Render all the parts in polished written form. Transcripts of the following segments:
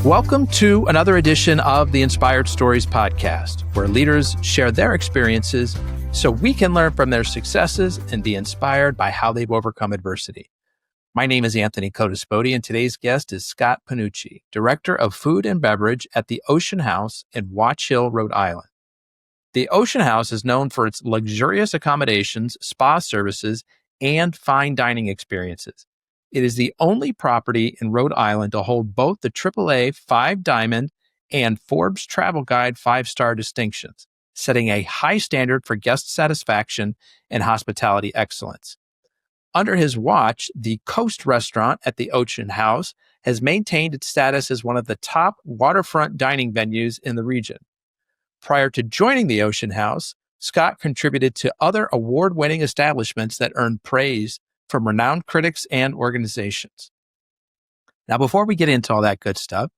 Welcome to another edition of the Inspired Stories podcast, where leaders share their experiences so we can learn from their successes and be inspired by how they've overcome adversity. My name is Anthony Codispoti, and today's guest is Scott Pinocci, Director of Food and Beverage at the Ocean House in Watch Hill, Rhode Island. The Ocean House is known for its luxurious accommodations, spa services, and fine dining experiences. It is the only property in Rhode Island to hold both the AAA 5-Diamond and Forbes Travel Guide 5-star distinctions, setting a high standard for guest satisfaction and hospitality excellence. Under his watch, the Coast Restaurant at the Ocean House has maintained its status as one of the top waterfront dining venues in the region. Prior to joining the Ocean House, Scott contributed to other award-winning establishments that earned praise from renowned critics and organizations. Now, before we get into all that good stuff,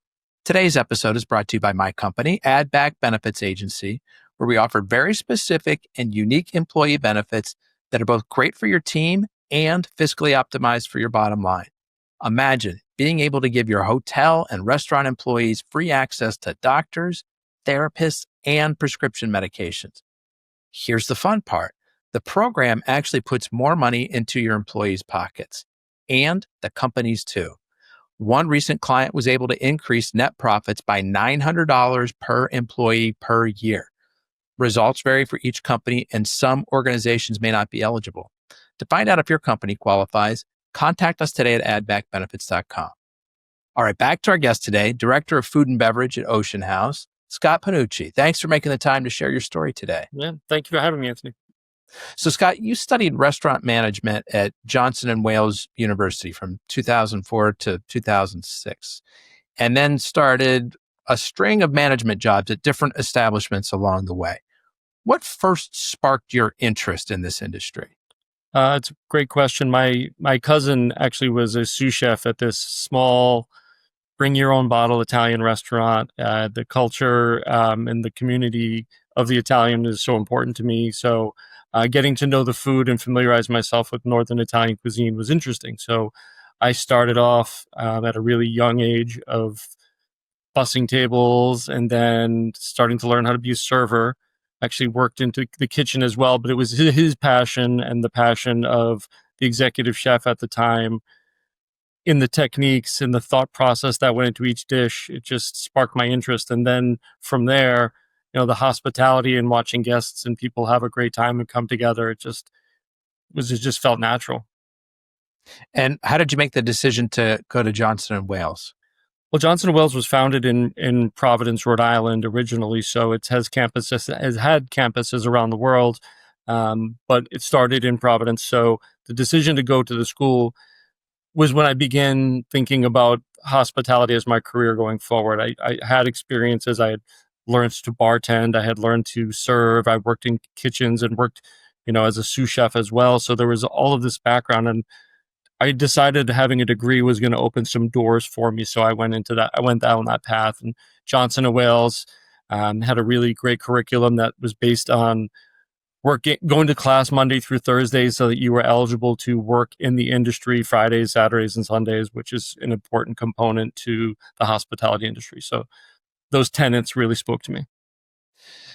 today's episode is brought to you by my company, Add Back Benefits Agency, where we offer very specific and unique employee benefits that are both great for your team and fiscally optimized for your bottom line. Imagine being able to give your hotel and restaurant employees free access to doctors, therapists, and prescription medications. Here's the fun part. The program actually puts more money into your employees' pockets, and the company's too. One recent client was able to increase net profits by $900 per employee per year. Results vary for each company, and some organizations may not be eligible. To find out if your company qualifies, contact us today at addbackbenefits.com. All right, back to our guest today, Director of Food and Beverage at Ocean House, Scott Pinocci. Thanks for making the time to share your story today. Yeah, thank you for having me, Anthony. So, Scott, you studied restaurant management at Johnson & Wales University from 2004 to 2006, and then started a string of management jobs at different establishments along the way. What first sparked your interest in this industry? It's a great question. My cousin actually was a sous chef at this small bring your own bottle Italian restaurant. The culture and the community of the Italian is so important to me. So getting to know the food and familiarize myself with Northern Italian cuisine was interesting. So I started off at a really young age of bussing tables and then starting to learn how to be a server. Actually worked into the kitchen as well, but it was his passion and the passion of the executive chef at the time in the techniques and the thought process that went into each dish. It just sparked my interest. And then from there, the hospitality and watching guests and people have a great time and come together, it just felt natural. And how did you make the decision to go to Johnson & Wales? Well, Johnson & Wales was founded in Providence, Rhode Island originally, so it has had campuses around the world, but it started in Providence. So the decision to go to the school was when I began thinking about hospitality as my career going forward. I had experiences. I had learned to bartend. I had learned to serve. I worked in kitchens and worked, as a sous chef as well. So there was all of this background, and I decided having a degree was going to open some doors for me. So I went into that. I went down that path, and Johnson & Wales had a really great curriculum that was based on going to class Monday through Thursday so that you were eligible to work in the industry Fridays, Saturdays, and Sundays, which is an important component to the hospitality industry. So those tenets really spoke to me.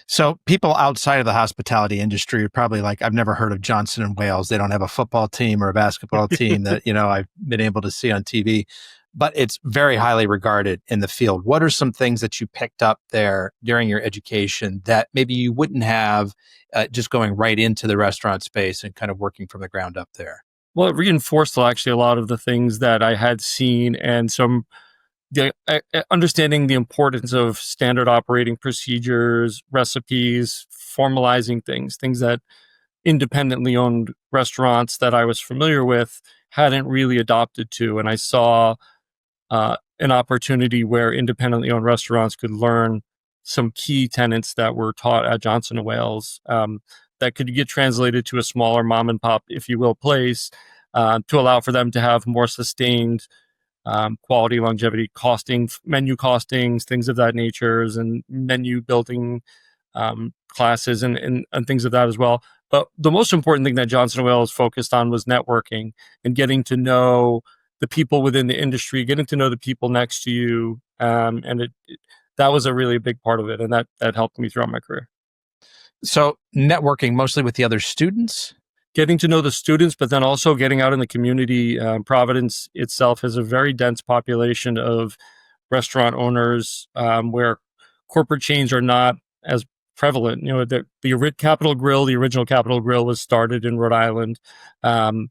So people outside of the hospitality industry are probably like, I've never heard of Johnson & Wales. They don't have a football team or a basketball team that, I've been able to see on TV, but it's very highly regarded in the field. What are some things that you picked up there during your education that maybe you wouldn't have just going right into the restaurant space and kind of working from the ground up there? Well, it reinforced actually a lot of the things that I had seen, and understanding the importance of standard operating procedures, recipes, formalizing things that independently owned restaurants that I was familiar with hadn't really adopted to. And I saw an opportunity where independently owned restaurants could learn some key tenets that were taught at Johnson & Wales that could get translated to a smaller mom and pop, if you will, place to allow for them to have more sustained quality, longevity, costing, menu costings, things of that nature, and menu building classes and things of that as well. But the most important thing that Johnson & Wales focused on was networking and getting to know the people within the industry, getting to know the people next to you, That was a really big part of it, and that helped me throughout my career. So networking mostly with the other students? Getting to know the students, but then also getting out in the community. Providence itself has a very dense population of restaurant owners, where corporate chains are not as prevalent. You know, the Capitol Grill, the original Capitol Grill, was started in Rhode Island, um,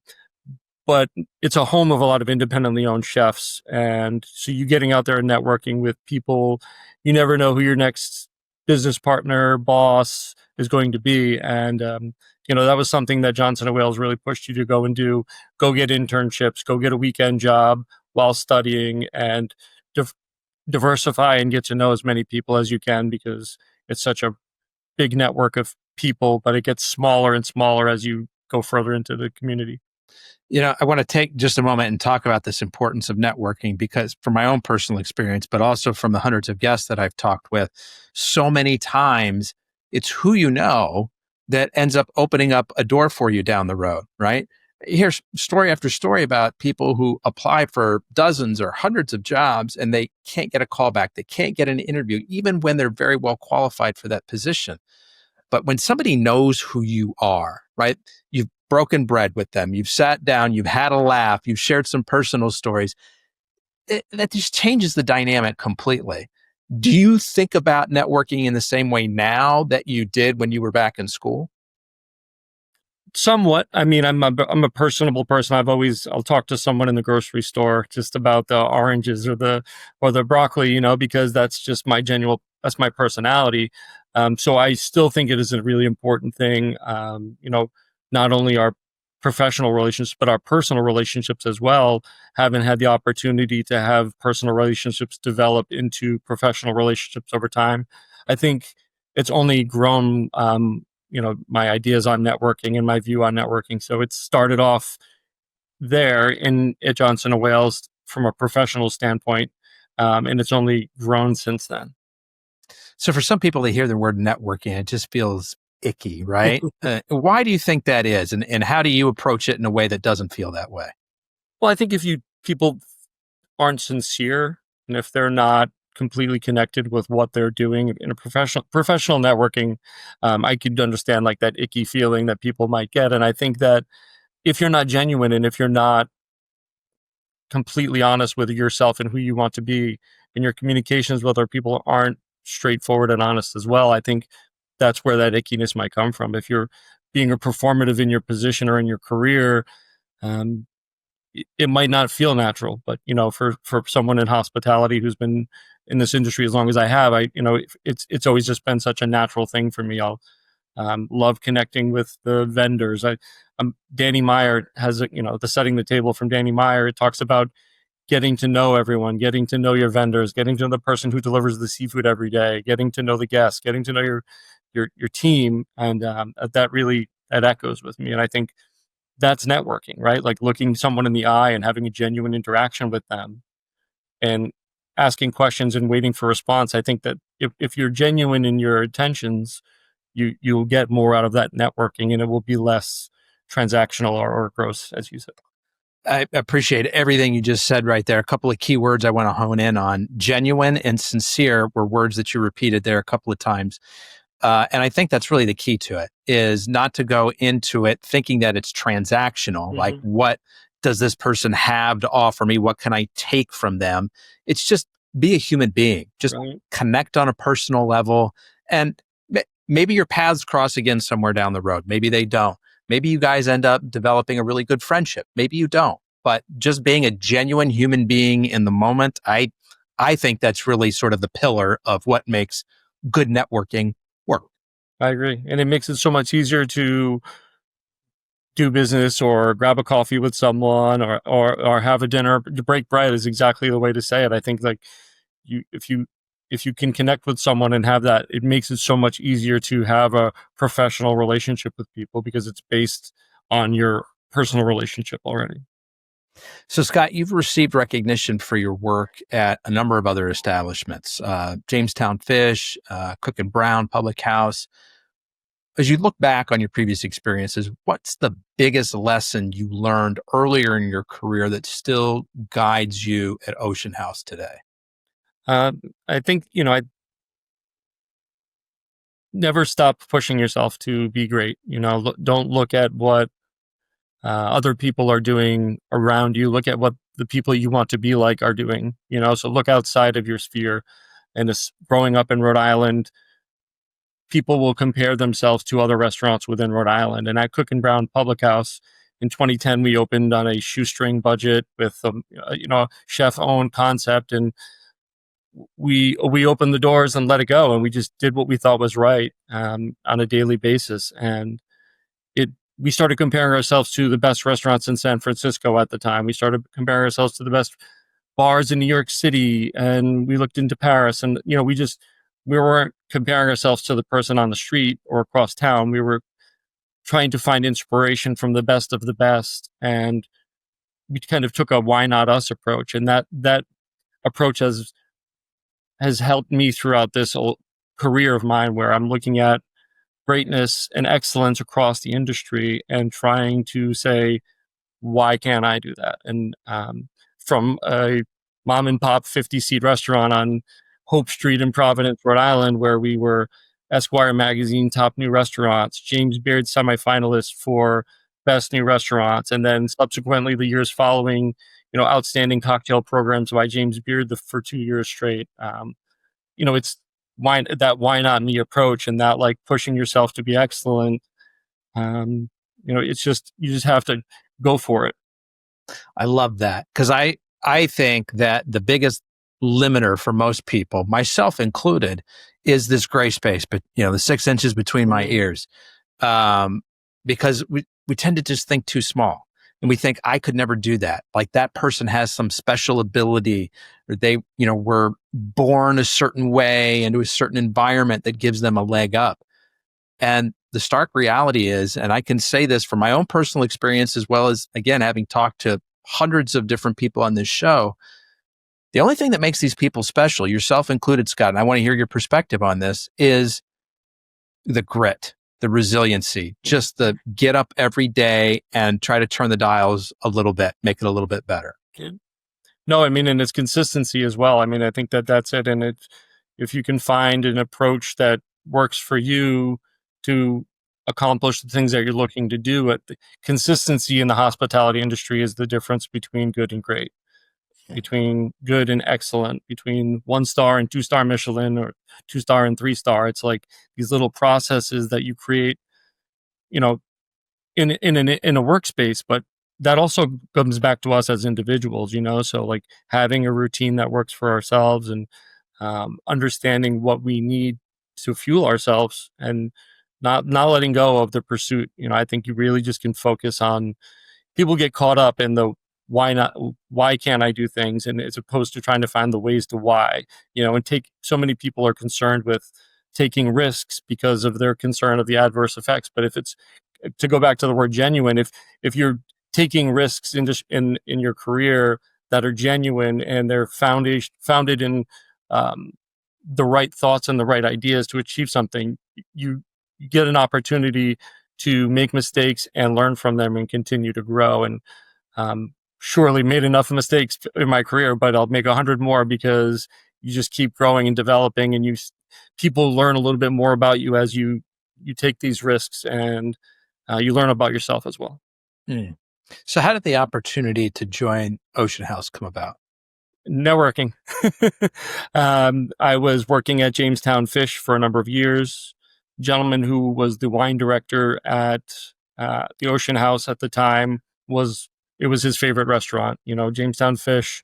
but it's a home of a lot of independently owned chefs, and so you getting out there and networking with people, you never know who your next business partner, boss is going to be, and that was something that Johnson and Wales really pushed you to go and do. Go get internships, go get a weekend job while studying, and diversify and get to know as many people as you can, because it's such a big network of people, but it gets smaller and smaller as you go further into the community. I want to take just a moment and talk about this importance of networking, because from my own personal experience, but also from the hundreds of guests that I've talked with, so many times it's who you know that ends up opening up a door for you down the road, right? Here's story after story about people who apply for dozens or hundreds of jobs and they can't get a call back. They can't get an interview, even when they're very well qualified for that position. But when somebody knows who you are, right? You've broken bread with them, you've sat down, you've had a laugh, you've shared some personal stories. That just changes the dynamic completely. Do you think about networking in the same way now that you did when you were back in school? Somewhat. I mean, I'm a personable person. I'll talk to someone in the grocery store just about the oranges or the broccoli, because that's just that's my personality. So I still think it is a really important thing. Not only our professional relationships, but our personal relationships as well. Haven't had the opportunity to have personal relationships develop into professional relationships over time. I think it's only grown, my ideas on networking and my view on networking. So it started off there at Johnson and Wales from a professional standpoint, and it's only grown since then. So for some people, they hear the word networking, it just feels icky, right? Why do you think that is? And how do you approach it in a way that doesn't feel that way? Well, I think if people aren't sincere, and if they're not completely connected with what they're doing in a professional networking, I could understand like that icky feeling that people might get. And I think that if you're not genuine and if you're not completely honest with yourself and who you want to be, and your communications with other people aren't straightforward and honest as well, I think that's where that ickiness might come from. If you're being a performative in your position or in your career, it might not feel natural. But for someone in hospitality who's been in this industry as long as I have, it's always just been such a natural thing for me. I'll love connecting with the vendors. Danny Meyer has the setting the table from Danny Meyer. It talks about getting to know everyone, getting to know your vendors, getting to know the person who delivers the seafood every day, getting to know the guests, getting to know your team, and that echoes with me. And I think that's networking, right? Like looking someone in the eye and having a genuine interaction with them and asking questions and waiting for a response. I think that if you're genuine in your intentions, you'll get more out of that networking, and it will be less transactional or gross, as you said. I appreciate everything you just said right there. A couple of key words I want to hone in on. Genuine and sincere were words that you repeated there a couple of times. And I think that's really the key to it, is not to go into it thinking that it's transactional. Mm-hmm. Like, what does this person have to offer me? What can I take from them? It's just be a human being, just Right. connect on a personal level. And maybe your paths cross again somewhere down the road. Maybe they don't. Maybe you guys end up developing a really good friendship. Maybe you don't. But just being a genuine human being in the moment, I think that's really sort of the pillar of what makes good networking work. I agree. And it makes it so much easier to do business or grab a coffee with someone or have a dinner. To break bread is exactly the way to say it. I think like if you can connect with someone and have that, it makes it so much easier to have a professional relationship with people because it's based on your personal relationship already. So, Scott, you've received recognition for your work at a number of other establishments, Jamestown Fish, Cook and Brown, Public House. As you look back on your previous experiences, what's the biggest lesson you learned earlier in your career that still guides you at Ocean House today? Uh, I think, I never stop pushing yourself to be great. Don't look at what other people are doing around you. Look at what the people you want to be like are doing. So look outside of your sphere. And this, growing up in Rhode Island, people will compare themselves to other restaurants within Rhode Island. And at Cook and Brown Public House in 2010, we opened on a shoestring budget with chef-owned concept, and we opened the doors and let it go, and we just did what we thought was right on a daily basis. And it we started comparing ourselves to the best restaurants in San Francisco at the time. We started comparing ourselves to the best bars in New York City, and we looked into Paris, and we weren't comparing ourselves to the person on the street or across town. We were trying to find inspiration from the best of the best, and we kind of took a why not us approach, and that approach has helped me throughout this whole career of mine, where I'm looking at greatness and excellence across the industry and trying to say, why can't I do that? And from a mom and pop 50-seat restaurant on Hope Street in Providence, Rhode Island, where we were Esquire magazine top new restaurants, James Beard semifinalists for best new restaurants, and then subsequently the years following, outstanding cocktail programs by James Beard for 2 years straight. It's why not me approach, and that like pushing yourself to be excellent. It's just, you just have to go for it. I love that, because I think that the biggest limiter for most people, myself included, is this gray space, but the 6 inches between my ears, because we tend to just think too small, and we think I could never do that. Like that person has some special ability, or they were born a certain way into a certain environment that gives them a leg up. And the stark reality is, and I can say this from my own personal experience, as well as, again, having talked to hundreds of different people on this show, the only thing that makes these people special, yourself included, Scott, and I want to hear your perspective on this, is the grit, the resiliency, just the get up every day and try to turn the dials a little bit, make it a little bit better. No, I mean, and it's consistency as well. I mean, I think that's it. And if you can find an approach that works for you to accomplish the things that you're looking to do, consistency in the hospitality industry is the difference between good and great, between good and excellent, between 1-star and 2-star Michelin, or 2-star and 3-star. It's like these little processes that you create, in a workspace, but that also comes back to us as individuals, so like having a routine that works for ourselves, and understanding what we need to fuel ourselves, and not letting go of the pursuit. I think you really just can focus on, people get caught up in the why can't I do things, and as opposed to trying to find the ways to why, and so many people are concerned with taking risks because of their concern of the adverse effects. But if it's, to go back to the word genuine, if you're taking risks in your career that are genuine, and they're founded in the right thoughts and the right ideas to achieve something, you get an opportunity to make mistakes and learn from them and continue to grow. And surely made enough mistakes in my career, but I'll make 100 more, because you just keep growing and developing, and people learn a little bit more about you as you take these risks, and you learn about yourself as well. So how did the opportunity to join Ocean House come about? Networking. I was working at Jamestown Fish for a number of years. A gentleman who was the wine director at the Ocean House at the time, it was his favorite restaurant. Jamestown Fish,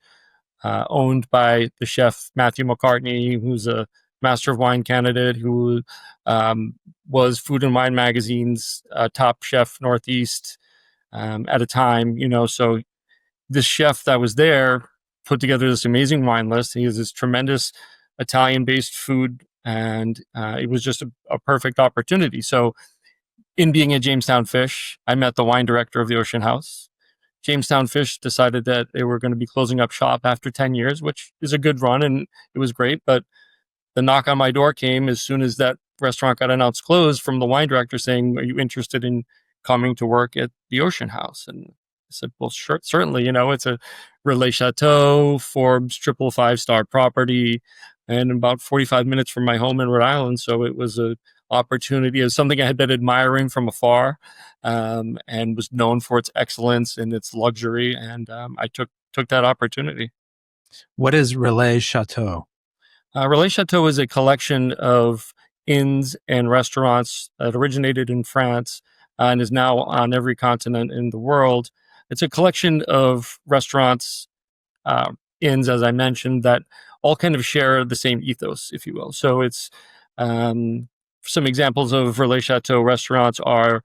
owned by the chef Matthew McCartney, who's a Master of Wine candidate, who was Food and Wine magazine's top chef Northeast at a time. So this chef that was there put together this amazing wine list. He has this tremendous Italian-based food, and it was just a perfect opportunity. So in being at Jamestown Fish, I met the wine director of the Ocean House. Jamestown Fish decided that they were going to be closing up shop after 10 years, which is a good run, and it was great. But the knock on my door came as soon as that restaurant got announced closed, from the wine director saying, "Are you interested in coming to work at the Ocean House?" And I said, well, sure, certainly, it's a Relais Chateau, Forbes triple 5-star property, and about 45 minutes from my home in Rhode Island. So it was a opportunity. It was something I had been admiring from afar, and was known for its excellence and its luxury. And I took that opportunity. What is Relais Chateau? Relais Chateau is a collection of inns and restaurants that originated in France and is now on every continent in the world. It's a collection of restaurants, inns, as I mentioned, that all kind of share the same ethos, if you will. So it's some examples of Relais Chateau restaurants are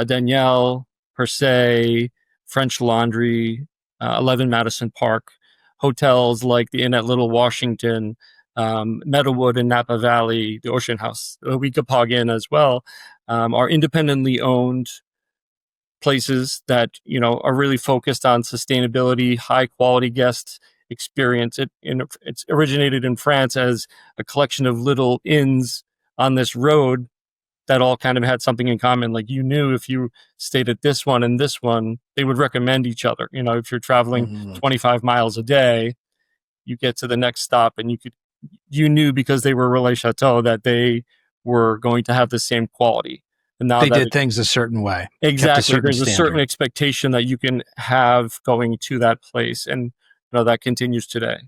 Danielle, Per Se, French Laundry, 11 Madison Park, hotels like the Inn at Little Washington, Meadowood in Napa Valley, the Ocean House, Weekapaug Inn as well, are independently owned places that are really focused on sustainability, high quality guest experience. It's originated in France as a collection of little inns on this road that all kind of had something in common. Like, you knew if you stayed at this one and this one, they would recommend each other. If you're traveling 25 miles a day, you get to the next stop and you knew because they were Relais Chateau that they were going to have the same quality. And now they did things a certain way. Exactly. There's a certain expectation that you can have going to that place. And that continues today.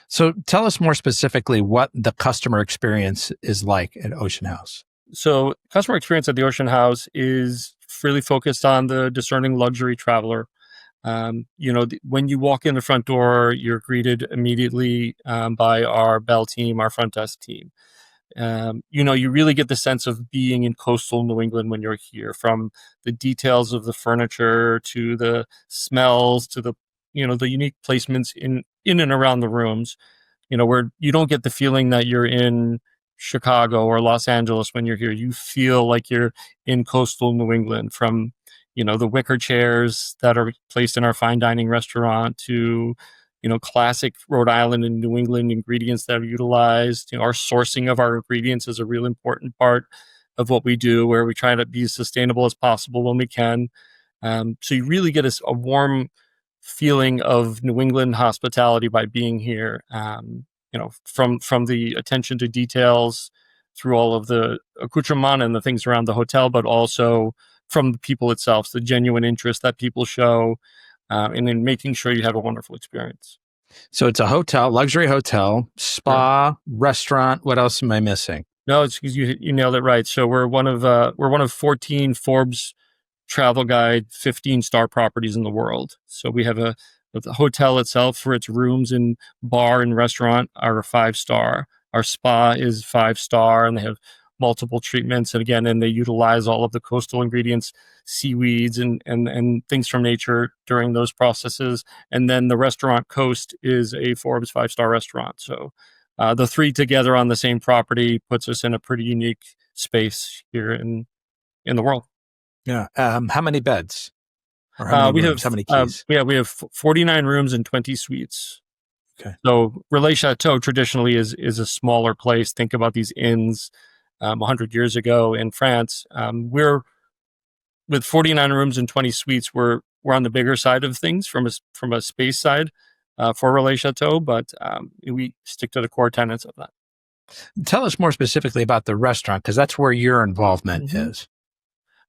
So tell us more specifically what the customer experience is like at Ocean House. So customer experience at the Ocean House is really focused on the discerning luxury traveler. When you walk in the front door, you're greeted immediately by our bell team, our front desk team. You really get the sense of being in coastal New England when you're here, from the details of the furniture to the smells to the unique placements in and around the rooms, where you don't get the feeling that you're in Chicago or Los Angeles when you're here. You feel like you're in coastal New England, from the wicker chairs that are placed in our fine dining restaurant to classic Rhode Island and New England ingredients that are utilized. Our sourcing of our ingredients is a real important part of what we do, where we try to be as sustainable as possible when we can. So you really get a warm feeling of New England hospitality by being here. From the attention to details through all of the accoutrement and the things around the hotel, but also from the people itself, the genuine interest that people show, and in making sure you have a wonderful experience. So it's a hotel, luxury hotel, spa, restaurant. What else am I missing? No, you nailed it right. So we're one of 14 Forbes Travel Guide 15-star properties in the world. So we have the hotel itself, for its rooms and bar and restaurant, are a 5-star. Our spa is 5-star, and they have multiple treatments. And they utilize all of the coastal ingredients, seaweeds and things from nature during those processes. And then the restaurant Coast is a Forbes 5-star restaurant. So the three together on the same property puts us in a pretty unique space here in the world. Yeah. How many beds? Or how many rooms? How many keys? We have 49 rooms and 20 suites. Okay. So Relais Chateau traditionally is a smaller place. Think about these inns 100 years ago in France. We're with 49 rooms and 20 suites. We're on the bigger side of things from a space side for Relais Chateau, but we stick to the core tenets of that. Tell us more specifically about the restaurant, because that's where your involvement is.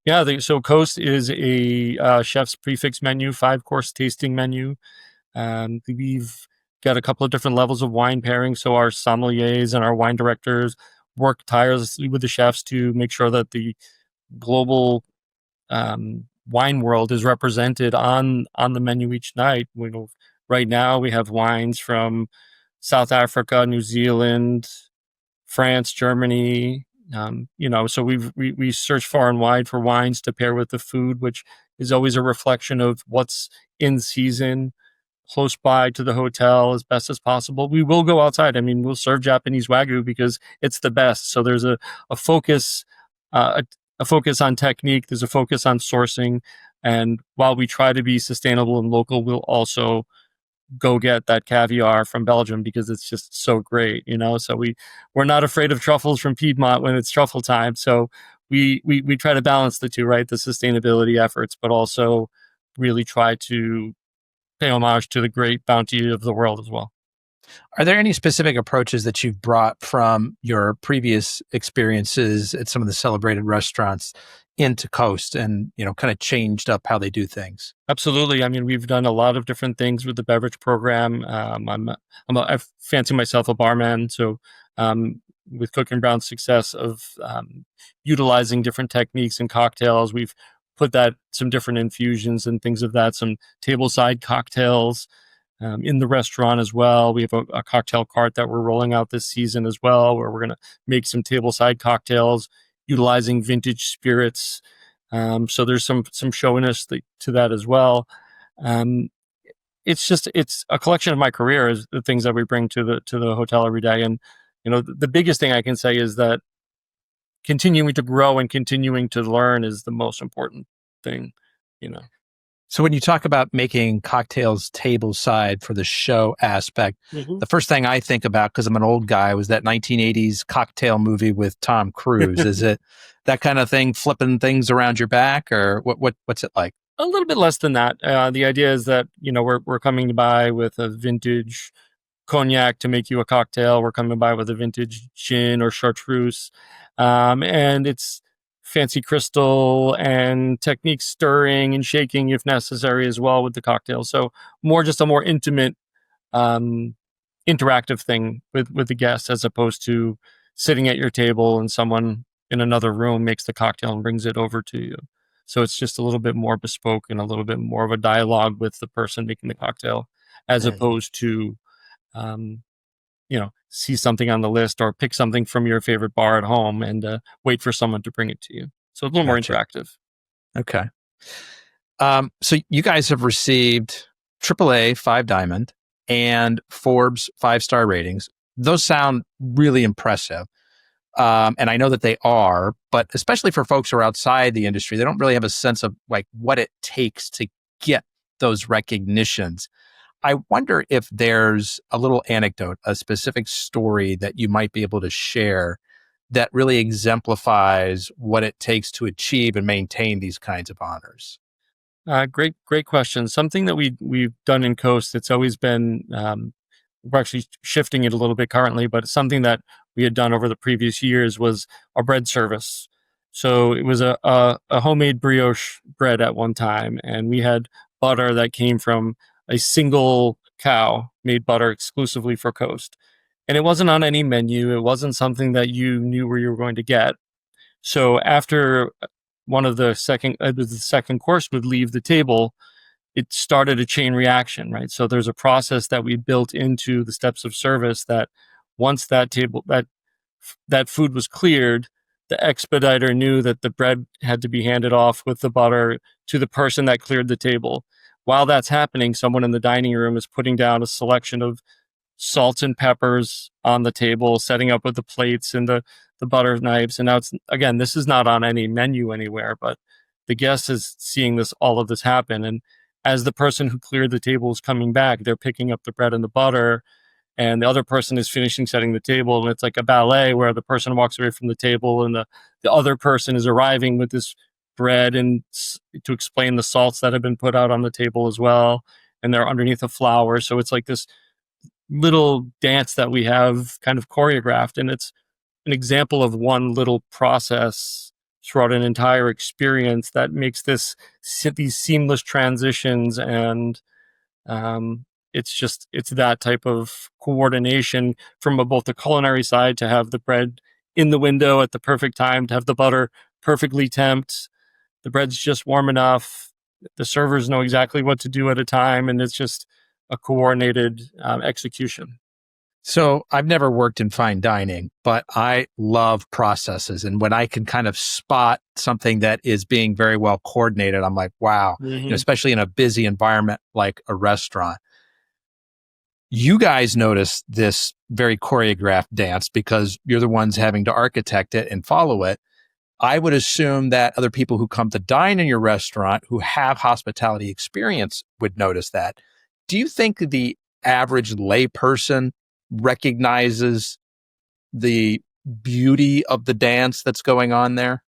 Yeah, so Coast is a chef's prefix menu, 5-course tasting menu. We've got a couple of different levels of wine pairing. So our sommeliers and our wine directors work tirelessly with the chefs to make sure that the global wine world is represented on the menu each night. Right now we have wines from South Africa, New Zealand, France, Germany. So we search far and wide for wines to pair with the food, which is always a reflection of what's in season, close by to the hotel as best as possible. We will go outside. We'll serve Japanese Wagyu because it's the best. So there's a focus, a focus on technique. There's a focus on sourcing. And while we try to be sustainable and local, we'll also go get that caviar from Belgium because it's just so great, So we're not afraid of truffles from Piedmont when it's truffle time. So we try to balance the two, right? The sustainability efforts, but also really try to pay homage to the great bounty of the world as well. Are there any specific approaches that you've brought from your previous experiences at some of the celebrated restaurants into Coast and, kind of changed up how they do things? Absolutely. I mean, we've done a lot of different things with the beverage program. I fancy myself a barman, so with Cook and Brown's success of utilizing different techniques and cocktails, we've put that some different infusions and things of that, some tableside cocktails in the restaurant as well. We have a cocktail cart that we're rolling out this season as well, where we're going to make some tableside cocktails utilizing vintage spirits. So there's some showiness to that as well. It's a collection of my career, is the things that we bring to the hotel every day. And the biggest thing I can say is that continuing to grow and continuing to learn is the most important thing. So when you talk about making cocktails tableside for the show aspect, the first thing I think about, because I'm an old guy, was that 1980s cocktail movie with Tom Cruise. Is it that kind of thing, flipping things around your back, or what's it like? A little bit less than that. The idea is that we're coming by with a vintage cognac to make you a cocktail. We're coming by with a vintage gin or chartreuse, and it's fancy crystal and technique stirring and shaking if necessary as well with the cocktail. So just a more intimate, interactive thing with the guests, as opposed to sitting at your table and someone in another room makes the cocktail and brings it over to you. So it's just a little bit more bespoke and a little bit more of a dialogue with the person making the cocktail, as opposed to, see something on the list or pick something from your favorite bar at home and wait for someone to bring it to you. So a little more interactive. Okay. So you guys have received AAA 5 Diamond and Forbes 5-star ratings. Those sound really impressive. And I know that they are, but especially for folks who are outside the industry, they don't really have a sense of like what it takes to get those recognitions. I wonder if there's a little anecdote, a specific story that you might be able to share that really exemplifies what it takes to achieve and maintain these kinds of honors. Great question. Something that we've done in Coast, it's always been, we're actually shifting it a little bit currently, but something that we had done over the previous years was our bread service. So it was a homemade brioche bread at one time, and we had butter that came from a single cow, made butter exclusively for Coast. And it wasn't on any menu. It wasn't something that you knew where you were going to get. So after the second course would leave the table, it started a chain reaction, right? So there's a process that we built into the steps of service that once that food was cleared, the expediter knew that the bread had to be handed off with the butter to the person that cleared the table. While that's happening, someone in the dining room is putting down a selection of salts and peppers on the table, setting up with the plates and the butter knives. And now this is not on any menu anywhere, but the guest is seeing all of this happen. And as the person who cleared the table is coming back, they're picking up the bread and the butter, and the other person is finishing setting the table. And it's like a ballet where the person walks away from the table and the other person is arriving with this bread and to explain the salts that have been put out on the table as well. And they're underneath a flower. So it's like this little dance that we have kind of choreographed. And it's an example of one little process throughout an entire experience that makes these seamless transitions. And it's that type of coordination from both the culinary side, to have the bread in the window at the perfect time, to have the butter perfectly temped, the bread's just warm enough, the servers know exactly what to do at a time, and it's just a coordinated execution. So I've never worked in fine dining, but I love processes. And when I can kind of spot something that is being very well coordinated, I'm like, wow, especially in a busy environment like a restaurant. You guys notice this very choreographed dance because you're the ones having to architect it and follow it. I would assume that other people who come to dine in your restaurant who have hospitality experience would notice that. Do you think the average layperson recognizes the beauty of the dance that's going on there?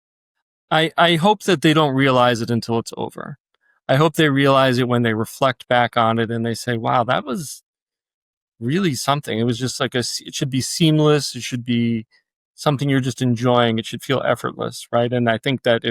I hope that they don't realize it until it's over. I hope they realize it when they reflect back on it and they say, wow, that was really something. It was just like it should be seamless. It should be something you're just enjoying. It should feel effortless, right? And I think that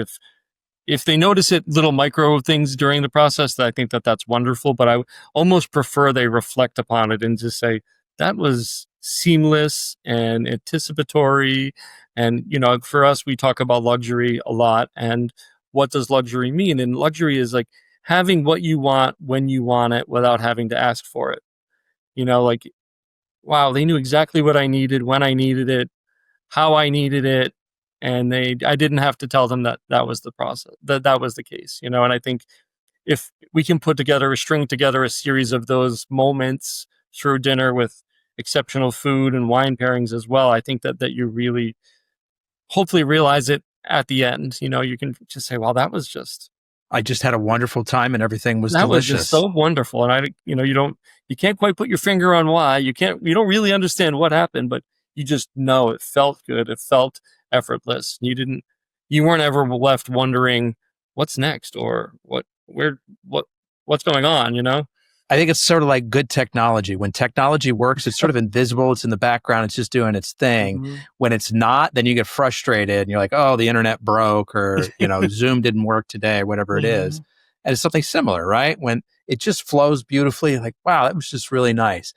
if they notice it, little micro things during the process, I think that that's wonderful. But I almost prefer they reflect upon it and just say, that was seamless and anticipatory. And, for us, we talk about luxury a lot. And what does luxury mean? And luxury is like having what you want when you want it without having to ask for it. Like, wow, they knew exactly what I needed, when I needed it, how I needed it. And I didn't have to tell them that was the process, that was the case, and I think if we can string together a series of those moments through dinner with exceptional food and wine pairings as well, I think that you really hopefully realize it at the end. You can just say, well, I just had a wonderful time and everything was that delicious. was just so wonderful. And you can't quite put your finger on why. You don't really understand what happened, but you just know it felt good. It felt effortless. You weren't ever left wondering what's next or what's going on. I think it's sort of like good technology. When technology works, it's sort of invisible. It's in the background. It's just doing its thing. Mm-hmm. When it's not, then you get frustrated and you're like, oh, the internet broke or, Zoom didn't work today, whatever it is. And it's something similar, right? When it just flows beautifully, like, wow, that was just really nice.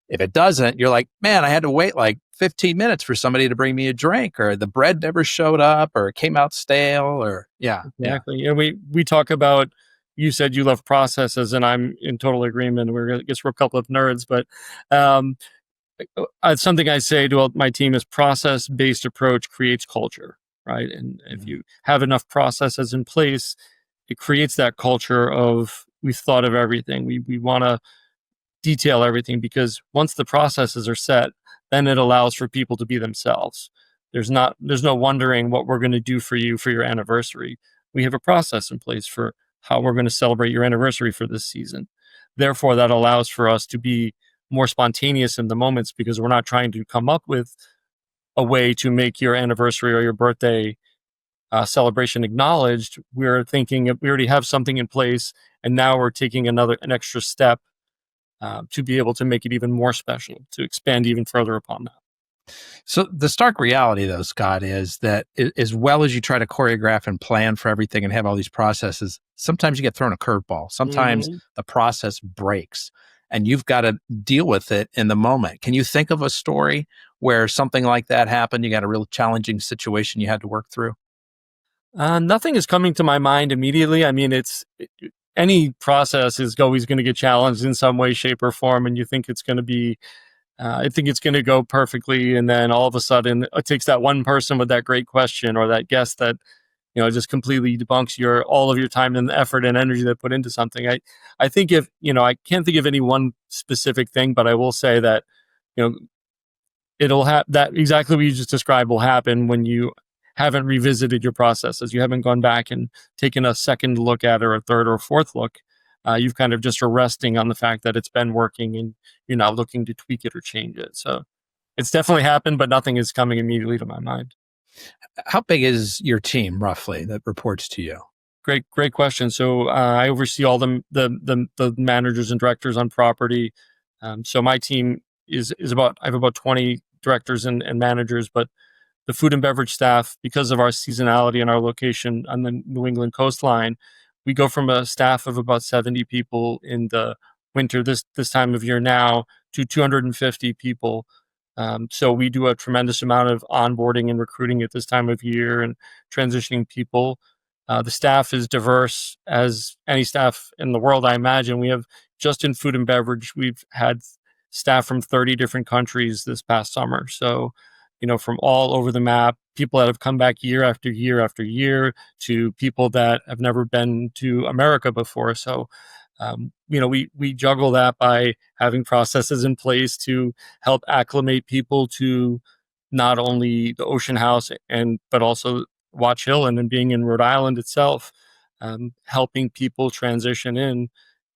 If it doesn't, you're like, man, I had to wait like 15 minutes for somebody to bring me a drink, or the bread never showed up, or it came out stale, or Exactly. And we talk about, you said you love processes, and I'm in total agreement. I guess we're a couple of nerds, but something I say to my team is process-based approach creates culture, right? And if you have enough processes in place, it creates that culture of we've thought of everything. We want to detail everything, because once the processes are set, then it allows for people to be themselves. There's no wondering what we're going to do for you for your anniversary. We have a process in place for how we're going to celebrate your anniversary for this season. Therefore, that allows for us to be more spontaneous in the moments, because we're not trying to come up with a way to make your anniversary or your birthday celebration acknowledged. We're thinking we already have something in place, and now we're taking an extra step to be able to make it even more special, to expand even further upon that. So the stark reality, though, Scott, is that as well as you try to choreograph and plan for everything and have all these processes, sometimes you get thrown a curveball. Sometimes the process breaks and you've got to deal with it in the moment. Can you think of a story where something like that happened? You got a real challenging situation you had to work through? Nothing is coming to my mind immediately. I mean, any process is always going to get challenged in some way, shape, or form, and you think it's going to be I think it's going to go perfectly, and then all of a sudden it takes that one person with that great question, or that guest that just completely debunks all of your time and effort and energy that put into something. I think I can't think of any one specific thing, but I will say that it'll have that exactly what you just described will happen when you haven't revisited your processes. You haven't gone back and taken a second look at it, or a third or fourth look. You've kind of just are resting on the fact that it's been working, and you're not looking to tweak it or change it. So it's definitely happened, but nothing is coming immediately to my mind. How big is your team roughly that reports to you? Great question. So I oversee all the managers and directors on property. So my team I have about 20 directors and managers, but the food and beverage staff, because of our seasonality and our location on the New England coastline, we go from a staff of about 70 people in the winter this time of year now to 250 people. So we do a tremendous amount of onboarding and recruiting at this time of year and transitioning people. The staff is diverse as any staff in the world, I imagine. We have, just in food and beverage, we've had staff from 30 different countries this past summer. So from all over the map, people that have come back year after year after year, to people that have never been to America before. So, we juggle that by having processes in place to help acclimate people to not only the Ocean House but also Watch Hill, and then being in Rhode Island itself. Helping people transition in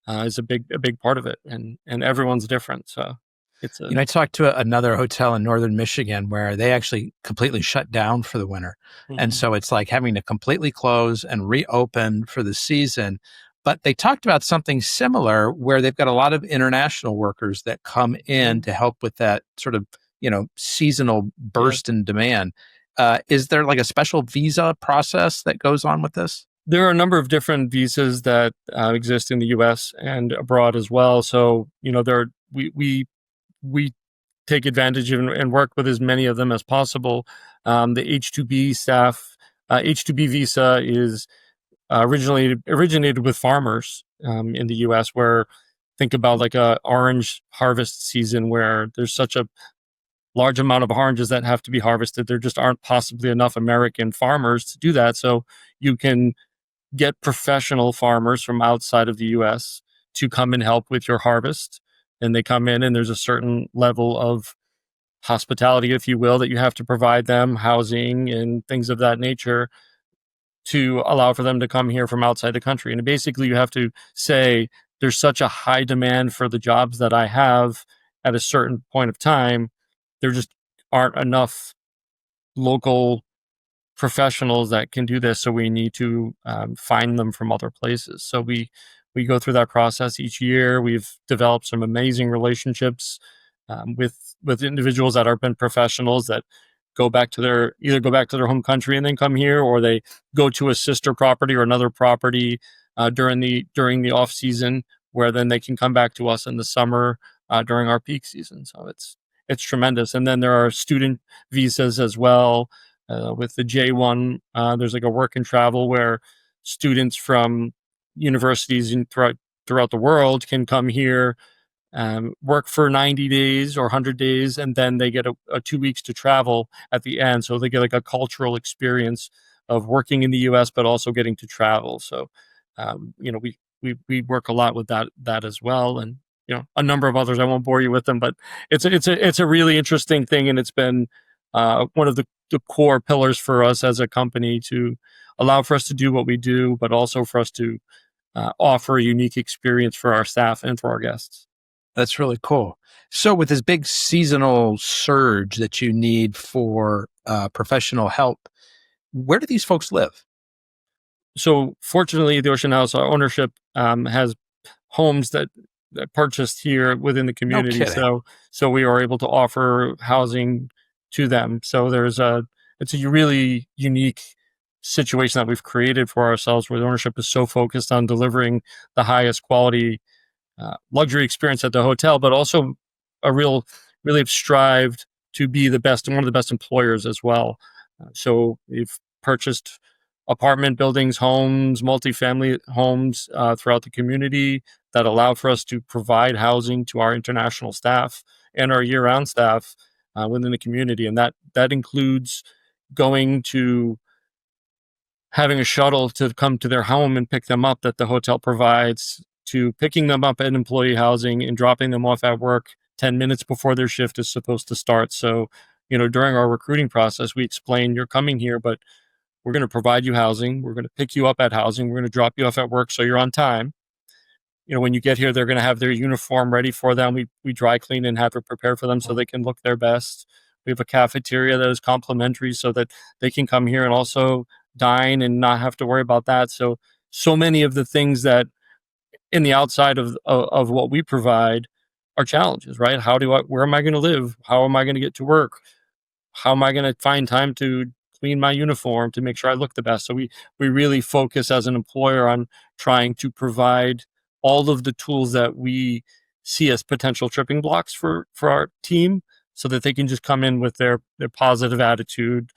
is a big part of it, and everyone's different. So. I talked to another hotel in northern Michigan where they actually completely shut down for the winter. Mm-hmm. And so it's like having to completely close and reopen for the season. But they talked about something similar where they've got a lot of international workers that come in to help with that sort of, seasonal burst in demand. Is there like a special visa process that goes on with this? There are a number of different visas that exist in the U.S. and abroad as well. So, we take advantage of and work with as many of them as possible. The H-2B staff, H-2B visa is originated with farmers in the U.S. where think about like a orange harvest season where there's such a large amount of oranges that have to be harvested. There just aren't possibly enough American farmers to do that. So you can get professional farmers from outside of the U.S. to come and help with your harvest. And they come in and there's a certain level of hospitality, if you will, that you have to provide them, housing and things of that nature to allow for them to come here from outside the country. And basically you have to say, there's such a high demand for the jobs that I have at a certain point of time. There just aren't enough local professionals that can do this. So we need to find them from other places. So we go through that process each year. We've developed some amazing relationships with individuals that have been professionals that go back to their home country and then come here, or they go to a sister property or another property during the off season, where then they can come back to us in the summer during our peak season. So it's tremendous. And then there are student visas as well. With the J1, there's like a work and travel where students from universities throughout the world can come here, work for 90 days or 100 days, and then they get a 2 weeks to travel at the end. So they get like a cultural experience of working in the U.S., but also getting to travel. So, we work a lot with that as well. And, a number of others. I won't bore you with them, but it's a really interesting thing. And it's been one of the core pillars for us as a company to allow for us to do what we do, but also for us to offer a unique experience for our staff and for our guests. That's really cool. So with this big seasonal surge that you need for professional help, where do these folks live? So fortunately, the Ocean House, our ownership has homes that purchased here within the community. No kidding. So we are able to offer housing to them. So it's a really unique situation that we've created for ourselves, where the ownership is so focused on delivering the highest quality luxury experience at the hotel, but also really have strived to be one of the best employers as well. So we've purchased apartment buildings, homes, multifamily homes throughout the community that allow for us to provide housing to our international staff and our year-round staff within the community. And that includes going to having a shuttle to come to their home and pick them up that the hotel provides, to picking them up at employee housing and dropping them off at work 10 minutes before their shift is supposed to start. So, during our recruiting process, we explain, you're coming here, but we're going to provide you housing. We're going to pick you up at housing. We're going to drop you off at work so you're on time. When you get here, they're going to have their uniform ready for them. We dry clean and have it prepared for them so they can look their best. We have a cafeteria that is complimentary so that they can come here and also dine and not have to worry about that. So many of the things that in the outside of what we provide are challenges, right? Where am I going to live? How am I going to get to work? How am I going to find time to clean my uniform to make sure I look the best? So we really focus as an employer on trying to provide all of the tools that we see as potential tripping blocks for our team, so that they can just come in with their positive attitude,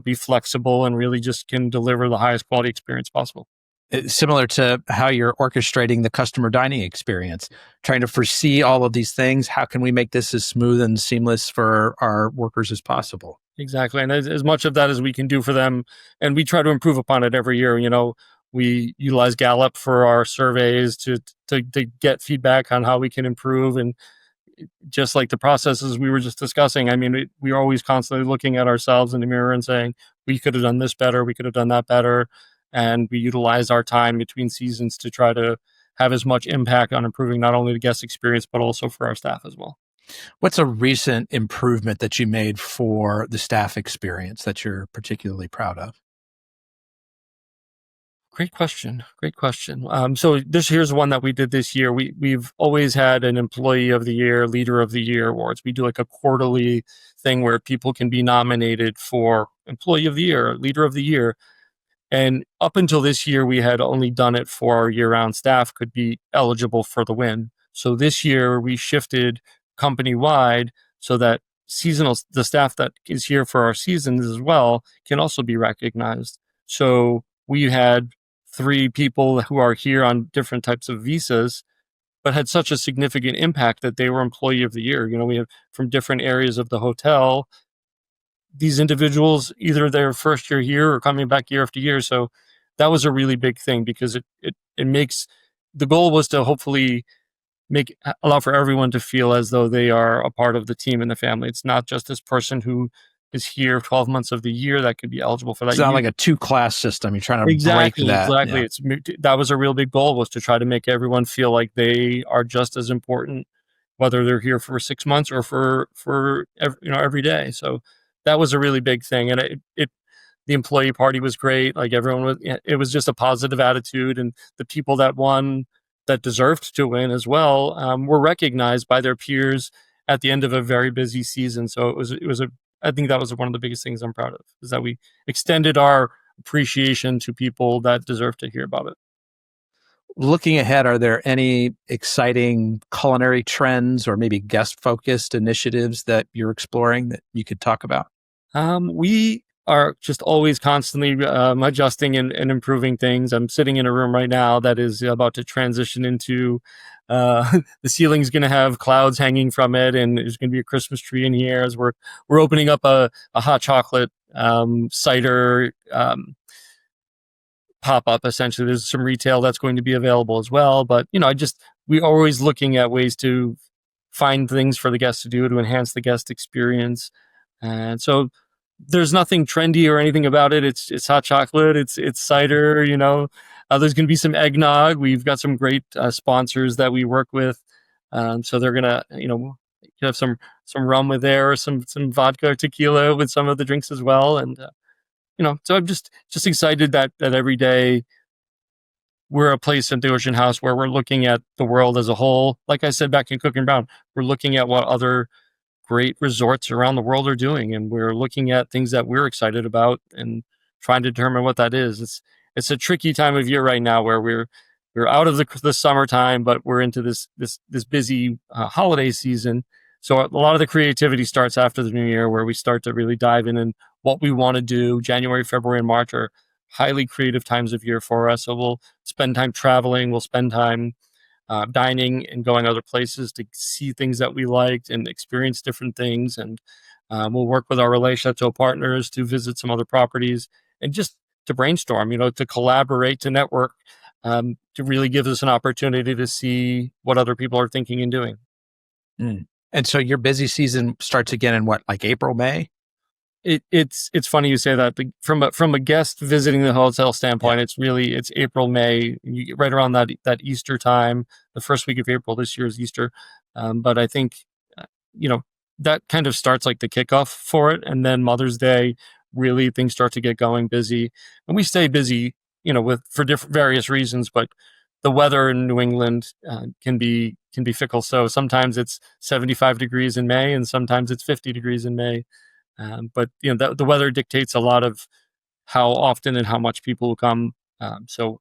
be flexible, and really just can deliver the highest quality experience possible. It's similar to how you're orchestrating the customer dining experience, trying to foresee all of these things. How can we make this as smooth and seamless for our workers as possible? Exactly. And as much of that as we can do for them. And we try to improve upon it every year. We utilize Gallup for our surveys to get feedback on how we can improve. And just like the processes we were just discussing, I mean, we are always constantly looking at ourselves in the mirror and saying, we could have done this better. We could have done that better. And we utilize our time between seasons to try to have as much impact on improving not only the guest experience, but also for our staff as well. What's a recent improvement that you made for the staff experience that you're particularly proud of? Great question. Great question. So here's one that we did this year. We've always had an Employee of the Year, Leader of the Year awards. We do like a quarterly thing where people can be nominated for Employee of the Year, Leader of the Year. And up until this year, we had only done it for our year-round staff could be eligible for the win. So this year we shifted company-wide so that the staff that is here for our seasons as well can also be recognized. So we had 3 people who are here on different types of visas, but had such a significant impact that they were Employee of the Year. We have from different areas of the hotel these individuals, either their first year here or coming back year after year. So that was a really big thing because it makes the goal was to hopefully allow for everyone to feel as though they are a part of the team and the family. It's not just this person who is here 12 months of the year that could be eligible for that. It's not like a 2-class system. You're trying to break that. Exactly. Yeah. That was a real big goal, was to try to make everyone feel like they are just as important, whether they're here for 6 months or for every day. So that was a really big thing. And the employee party was great. Like it was just a positive attitude, and the people that won, that deserved to win as well, were recognized by their peers at the end of a very busy season. So I think that was one of the biggest things I'm proud of, is that we extended our appreciation to people that deserve to hear about it. Looking ahead, are there any exciting culinary trends or maybe guest-focused initiatives that you're exploring that you could talk about? We are just always constantly adjusting and improving things. I'm sitting in a room right now that is about to transition into the ceiling's going to have clouds hanging from it, and there's going to be a Christmas tree in here as we're opening up a hot chocolate cider pop up. Essentially, there's some retail that's going to be available as well. But we're always looking at ways to find things for the guests to do to enhance the guest experience, and so there's nothing trendy or anything about it. It's hot chocolate. It's cider. There's going to be some eggnog. We've got some great sponsors that we work with, so they're gonna have some rum with there, or some vodka or tequila with some of the drinks as well. And so I'm just excited that every day we're a place at the Ocean House where we're looking at the world as a whole. Like I said back in Cook and Brown, we're looking at what other great resorts around the world are doing, and we're looking at things that we're excited about and trying to determine what that is. It's a tricky time of year right now where we're out of the summertime, but we're into this busy holiday season. So a lot of the creativity starts after the new year, where we start to really dive in and what we want to do. January, February, and March are highly creative times of year for us. So we'll spend time traveling. We'll spend time dining and going other places to see things that we liked and experience different things. And we'll work with our relationship partners to visit some other properties and just to brainstorm, to collaborate, to network, to really give us an opportunity to see what other people are thinking and doing. Mm. And so your busy season starts again in what, like April, May? It's funny you say that. From a guest visiting the hotel standpoint, it's April, May, right around that Easter time. The first week of April this year is Easter, but I think that kind of starts like the kickoff for it, and then Mother's Day, really things start to get going busy, and we stay busy, for various reasons. But the weather in New England can be fickle. So sometimes it's 75 degrees in May, and sometimes it's 50 degrees in May. But the weather dictates a lot of how often and how much people will come. So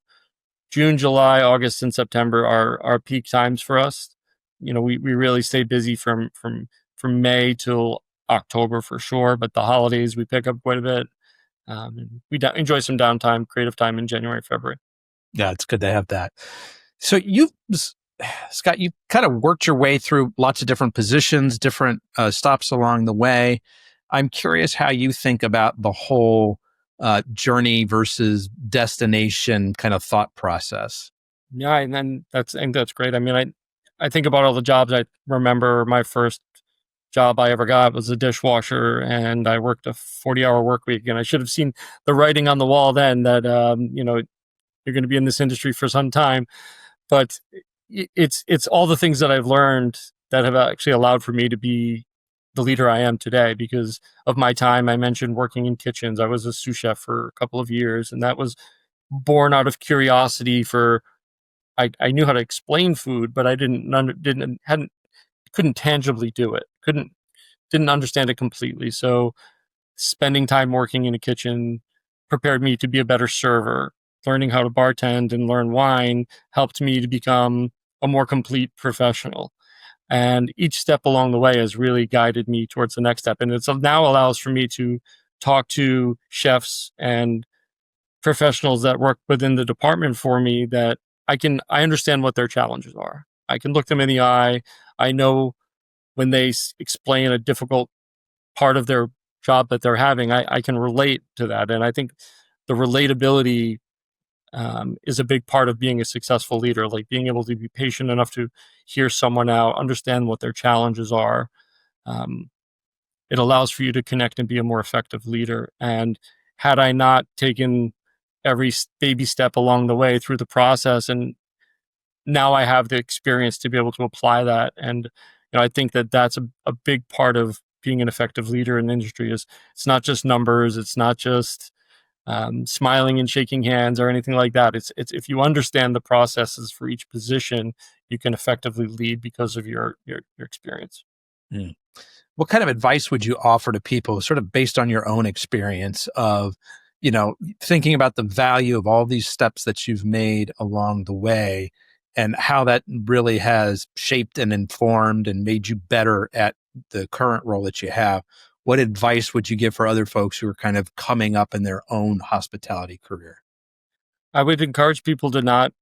June, July, August, and September are peak times for us. We really stay busy from May till October for sure. But the holidays we pick up quite a bit. And we enjoy some downtime, creative time in January, February. Yeah, it's good to have that. So Scott, you kind of worked your way through lots of different positions, different stops along the way. I'm curious how you think about the whole journey versus destination kind of thought process. Yeah, and then that's great. I mean, I think about all the jobs. I remember my first job I ever got was a dishwasher, and I worked a 40-hour work week. And I should have seen the writing on the wall then that you're going to be in this industry for some time. But it's all the things that I've learned that have actually allowed for me to be the leader I am today because of my time. I mentioned working in kitchens. I was a sous chef for a couple of years, and that was born out of curiosity for, I knew how to explain food, but I couldn't tangibly do it. Didn't understand it completely. So spending time working in a kitchen prepared me to be a better server. Learning how to bartend and learn wine helped me to become a more complete professional. And each step along the way has really guided me towards the next step. And it now allows for me to talk to chefs and professionals that work within the department for me, that I understand what their challenges are. I can look them in the eye. I know when they explain a difficult part of their job that they're having, I can relate to that. And I think the relatability is a big part of being a successful leader, like being able to be patient enough to hear someone out, understand what their challenges are. Um, it allows for you to connect and be a more effective leader. And had I not taken every baby step along the way through the process, and now I have the experience to be able to apply that. And I think that that's a big part of being an effective leader in the industry. Is it's not just numbers, it's not just smiling and shaking hands or anything like that. It's if you understand the processes for each position, you can effectively lead because of your experience. Mm. What kind of advice would you offer to people, sort of based on your own experience of, thinking about the value of all these steps that you've made along the way, and how that really has shaped and informed and made you better at the current role that you have? What advice would you give for other folks who are kind of coming up in their own hospitality career? I would encourage people to not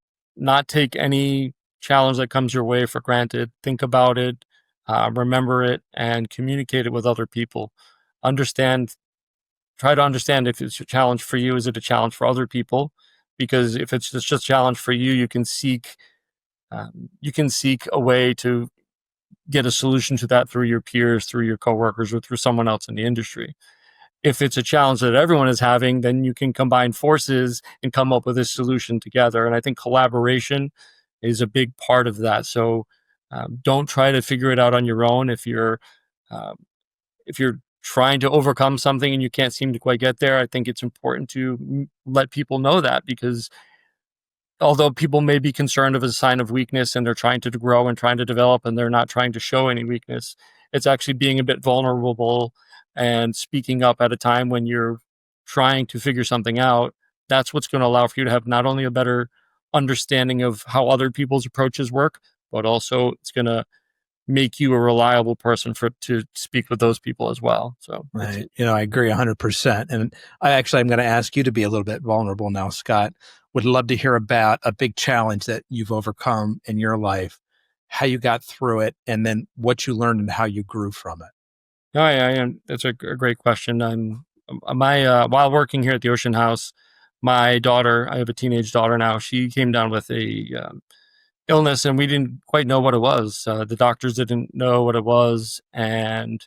take any challenge that comes your way for granted. Think about it, remember it, and communicate it with other people. Understand, try to understand if it's a challenge for you, is it a challenge for other people? Because if it's just a challenge for you, you can seek a way to get a solution to that through your peers, through your coworkers, or through someone else in the industry. If it's a challenge that everyone is having, then you can combine forces and come up with a solution together. And I think collaboration is a big part of that. So don't try to figure it out on your own. Um, if you're trying to overcome something and you can't seem to quite get there, I think it's important to let people know that, because although people may be concerned of a sign of weakness and they're trying to grow and trying to develop and they're not trying to show any weakness, it's actually being a bit vulnerable and speaking up at a time when you're trying to figure something out. That's what's going to allow for you to have not only a better understanding of how other people's approaches work, but also it's going to make you a reliable person to speak with those people as well. So Right. I agree 100%. And I'm going to ask you to be a little bit vulnerable now, Scott. Would love to hear about a big challenge that you've overcome in your life, how you got through it, and then what you learned and how you grew from it. Oh, yeah, that's a great question. While working here at the Ocean House, my daughter, I have a teenage daughter now, she came down with a illness, and we didn't quite know what it was. The doctors didn't know what it was, and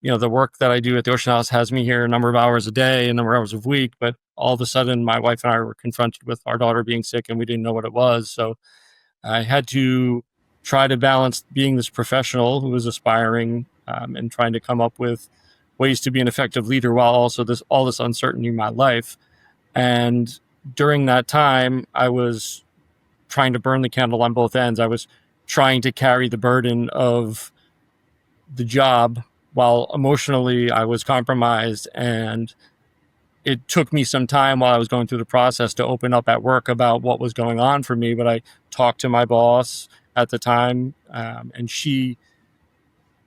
the work that I do at the Ocean House has me here a number of hours a day, a number of hours a week. But all of a sudden, my wife and I were confronted with our daughter being sick, and we didn't know what it was. So I had to try to balance being this professional who was aspiring, and trying to come up with ways to be an effective leader while also all this uncertainty in my life. And during that time, I was trying to burn the candle on both ends. I was trying to carry the burden of the job while emotionally I was compromised. And it took me some time while I was going through the process to open up at work about what was going on for me. But I talked to my boss at the time, and she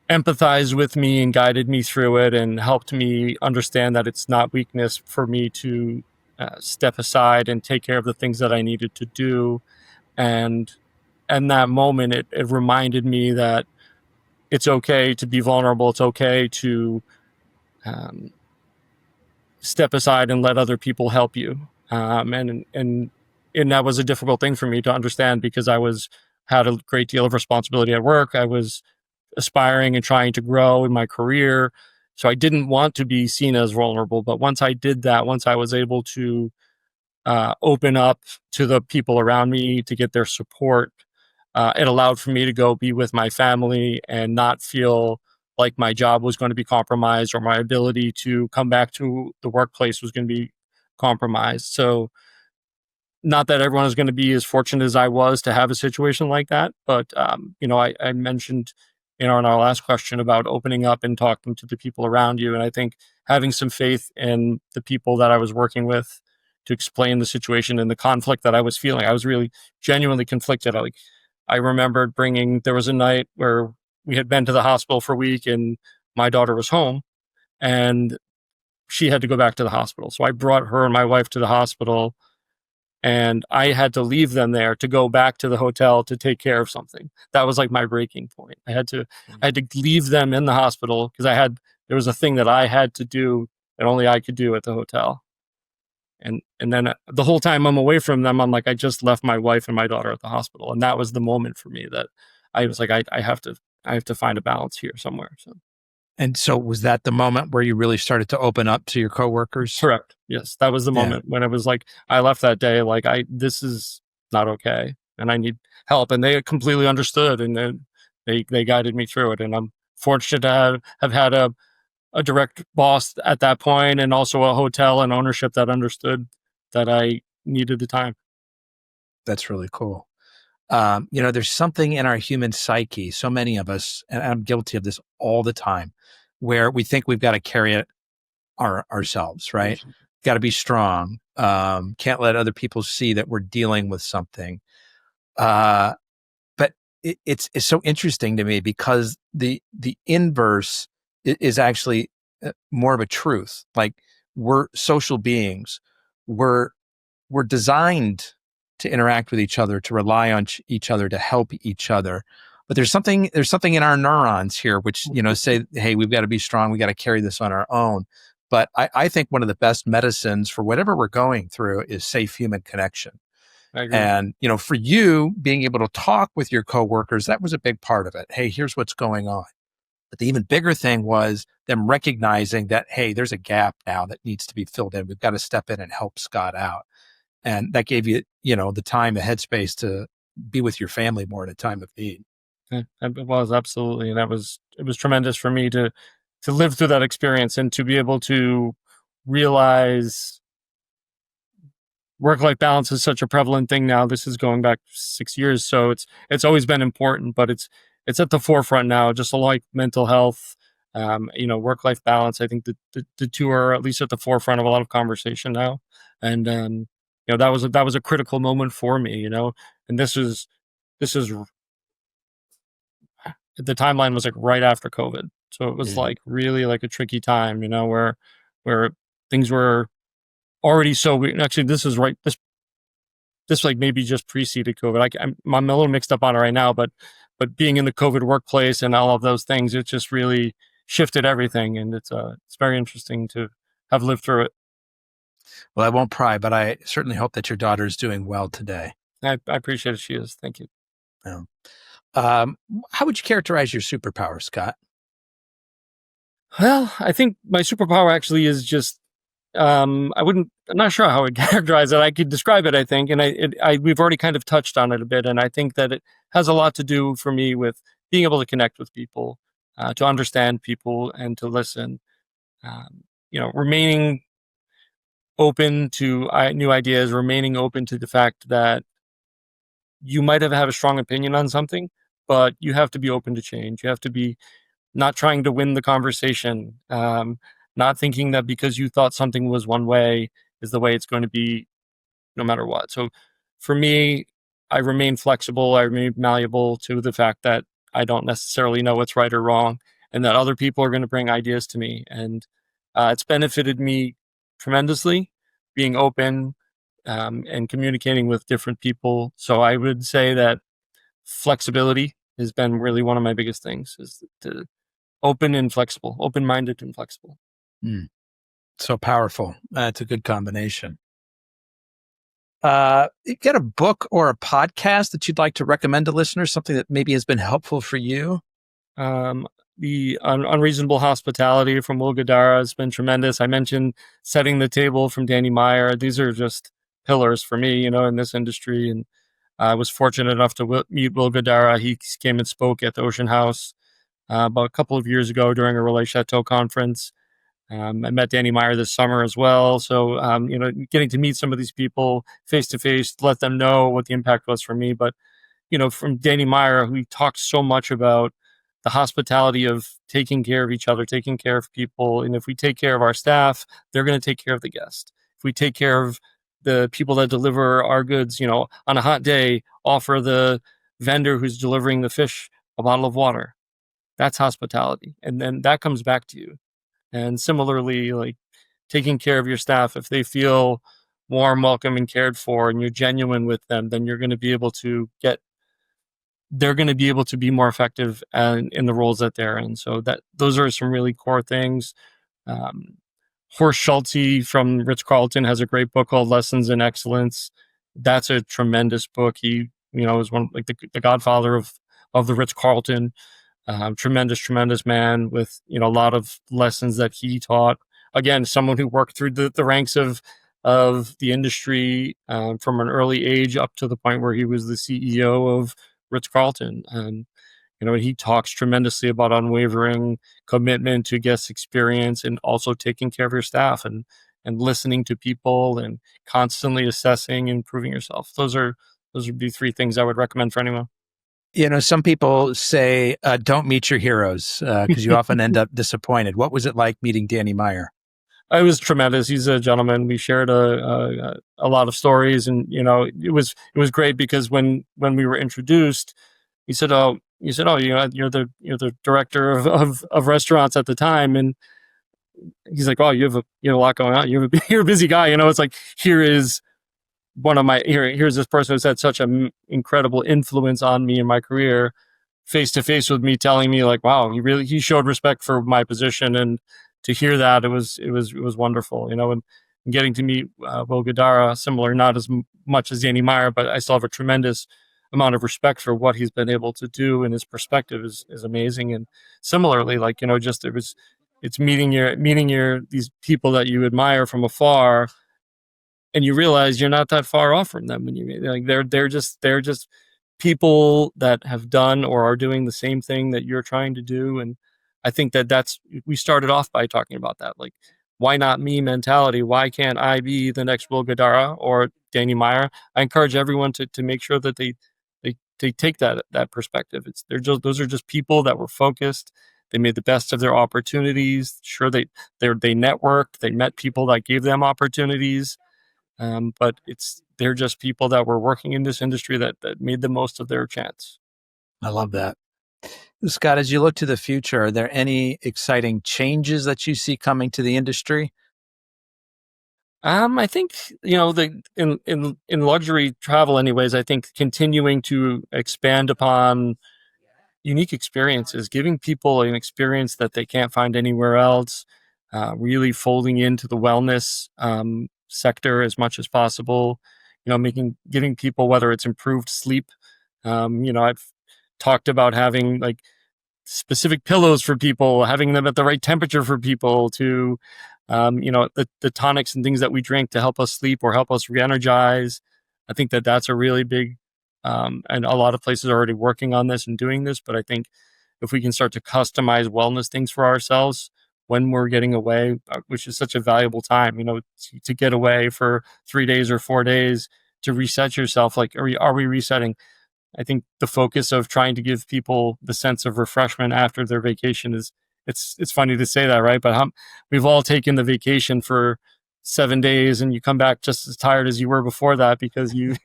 empathized with me and guided me through it and helped me understand that it's not weakness for me to step aside and take care of the things that I needed to do. And in that moment, it reminded me that it's okay to be vulnerable. It's okay to step aside and let other people help you. And that was a difficult thing for me to understand, because had a great deal of responsibility at work. I was aspiring and trying to grow in my career. So I didn't want to be seen as vulnerable. But once I did that, once I was able to open up to the people around me to get their support, it allowed for me to go be with my family and not feel like my job was going to be compromised or my ability to come back to the workplace was going to be compromised. So not that everyone is going to be as fortunate as I was to have a situation like that, but I mentioned, in our last question about opening up and talking to the people around you, and I think having some faith in the people that I was working with to explain the situation and the conflict that I was feeling. I was really genuinely conflicted. I remembered there was a night where we had been to the hospital for a week, and my daughter was home, and she had to go back to the hospital. So I brought her and my wife to the hospital, and I had to leave them there to go back to the hotel to take care of something. That was like my breaking point. I had to leave them in the hospital because there was a thing that I had to do that only I could do at the hotel. And then the whole time I'm away from them, I'm like, I just left my wife and my daughter at the hospital. And that was the moment for me that I was like, I have to find a balance here somewhere. So. And so was that the moment where you really started to open up to your coworkers? Correct. Yes. That was the moment when it was like, I left that day, like this is not okay and I need help. And they completely understood, and then they guided me through it. And I'm fortunate to have had a direct boss at that point, and also a hotel and ownership that understood that I needed the time. That's really cool. There's something in our human psyche, so many of us, and I'm guilty of this all the time, where we think we've got to carry it ourselves, right? Mm-hmm. Got to be strong. Can't let other people see that we're dealing with something. But it's so interesting to me because the inverse is actually more of a truth. Like, we're social beings. We're designed to interact with each other, to rely on each other, to help each other. But there's something in our neurons here, which, say, hey, we've got to be strong. We got to carry this on our own. But I think one of the best medicines for whatever we're going through is safe human connection. I agree. And, for you being able to talk with your coworkers, that was a big part of it. Hey, here's what's going on. But the even bigger thing was them recognizing that, hey, there's a gap now that needs to be filled in. We've got to step in and help Scott out. And that gave you, the time, the headspace to be with your family more in a time of need. It was, absolutely. And it was tremendous for me to live through that experience and to be able to realize work-life balance is such a prevalent thing now. This is going back 6 years. So it's always been important, but it's at the forefront now, just like mental health, work-life balance. I think the two are at least at the forefront of a lot of conversation now. And, that was a critical moment for me, and this is the timeline was like right after COVID. So it was like really like a tricky time, where things were already so weird. Actually, this is right. This like maybe just preceded COVID. I'm a little mixed up on it right now, but being in the COVID workplace and all of those things, it just really shifted everything. And it's very interesting to have lived through it. Well, I won't pry, but I certainly hope that your daughter is doing well today. I appreciate it. She is. Thank you. Yeah. How would you characterize your superpower, Scott? Well, I think my superpower actually is just, I'm not sure how I'd characterize it. I could describe it, I think. And we've already kind of touched on it a bit. And I think that it has a lot to do for me with being able to connect with people, to understand people and to listen, remaining open to new ideas, remaining open to the fact that you might have a strong opinion on something, but you have to be open to change. You have to be not trying to win the conversation, not thinking that because you thought something was one way is the way it's going to be no matter what. So for me, I remain flexible. I remain malleable to the fact that I don't necessarily know what's right or wrong, and that other people are going to bring ideas to me. And it's benefited me tremendously, being open and communicating with different people. So I would say that flexibility has been really one of my biggest things, is to open and flexible, open-minded and flexible. So powerful. That's a good combination. You got a book or a podcast that you'd like to recommend to listeners, something that maybe has been helpful for you? The Unreasonable Hospitality from Will Guidara has been tremendous. I mentioned Setting the Table from Danny Meyer. These are just pillars for me, in this industry. And I was fortunate enough to meet Will Guidara. He came and spoke at the Ocean House about a couple of years ago during a Relais Chateau conference. I met Danny Meyer this summer as well. So, getting to meet some of these people face to face, let them know what the impact was for me. But, from Danny Meyer, who talked so much about the hospitality of taking care of each other, taking care of people. And if we take care of our staff, they're going to take care of the guest. If we take care of the people that deliver our goods, on a hot day, offer the vendor who's delivering the fish a bottle of water. That's hospitality. And then that comes back to you. And similarly, like taking care of your staff, if they feel warm, welcome, and cared for, and you're genuine with them, then you're going to be able to they're going to be able to be more effective in the roles that they're in. So those are some really core things. Horst Schulze from Ritz-Carlton has a great book called Lessons in Excellence. That's a tremendous book. He, is one like the godfather of the Ritz-Carlton. Tremendous man with, a lot of lessons that he taught. Again, someone who worked through the ranks of the industry from an early age up to the point where he was the CEO of Ritz-Carlton. And, he talks tremendously about unwavering commitment to guest experience and also taking care of your staff and listening to people and constantly assessing and improving yourself. Those would be three things I would recommend for anyone. Some people say, don't meet your heroes because you often end up disappointed. What was it like meeting Danny Meyer? It was tremendous. He's a gentleman. We shared a lot of stories, and it was great because when we were introduced, he said, you're the director of restaurants at the time, and he's like, oh, you have a lot going on. You're a busy guy. It's like here's this person who's had such an incredible influence on me in my career, face to face with me, telling me like, wow, he showed respect for my position, and to hear that, it was wonderful, and getting to meet Will Guidara, similar, not as much as Danny Meyer, but I still have a tremendous amount of respect for what he's been able to do, and his perspective is amazing. And similarly, like, it's meeting these people that you admire from afar, and you realize you're not that far off from them, and they're just people that have done or are doing the same thing that you're trying to do. And I think we started off by talking about that, like, why not me mentality? Why can't I be the next Will Guidara or Danny Meyer? I encourage everyone to make sure that they take that perspective. Those are just people that were focused. They made the best of their opportunities. Sure, they networked. They met people that gave them opportunities. But they're just people that were working in this industry that made the most of their chance. I love that. Scott, as you look to the future, are there any exciting changes that you see coming to the industry? I think, in luxury travel anyways, I think continuing to expand upon unique experiences, giving people an experience that they can't find anywhere else, really folding into the wellness sector as much as possible, giving people, whether it's improved sleep. I've talked about having like specific pillows for people, having them at the right temperature for people, to the tonics and things that we drink to help us sleep or help us re-energize. I think that's a really big and a lot of places are already working on this and doing this, but I think if we can start to customize wellness things for ourselves when we're getting away, which is such a valuable time, to get away for 3 days or 4 days, to reset yourself. Like, are we resetting? I think the focus of trying to give people the sense of refreshment after their vacation it's funny to say that, right? But we've all taken the vacation for 7 days and you come back just as tired as you were before that because you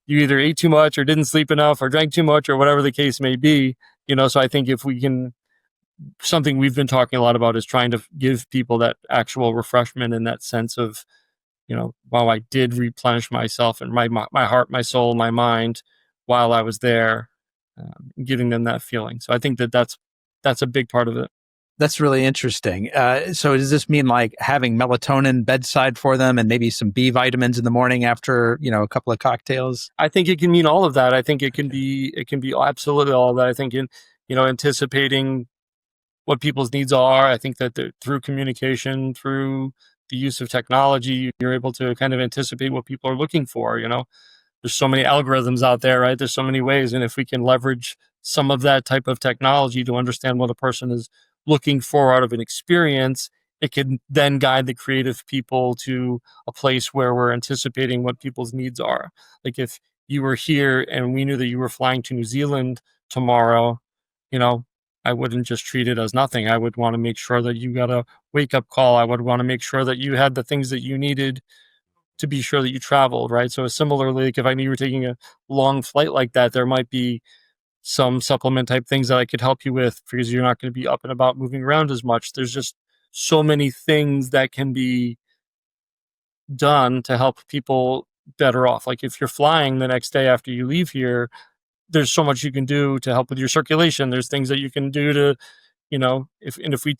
you either ate too much or didn't sleep enough or drank too much or whatever the case may be. So I think if we can, something we've been talking a lot about is trying to give people that actual refreshment and that sense of, wow, I did replenish myself and my heart, my soul, my mind while I was there, giving them that feeling. So I think that's a big part of it. That's really interesting. So does this mean like having melatonin bedside for them and maybe some B vitamins in the morning after, a couple of cocktails? I think it can mean all of that. I think it can be absolutely all of that. I think anticipating what people's needs are. I think that through communication, through the use of technology, you're able to kind of anticipate what people are looking for. There's so many algorithms out there, right? There's so many ways. And if we can leverage some of that type of technology to understand what a person is looking for out of an experience it can then guide the creative people to a place where we're anticipating what people's needs are. Like if you were here and we knew that you were flying to New Zealand tomorrow, you know, I wouldn't just treat it as nothing. I would want to make sure that you got a wake up call. I would want to make sure that you had the things that you needed to be sure that you traveled, right? So similarly, like if I knew you were taking a long flight like that, there might be some supplement type things that I could help you with because you're not going to be up and about moving around as much. There's just so many things that can be done to help people better off. Like if you're flying the next day after you leave here, there's so much you can do to help with your circulation. There's things that you can do to, if we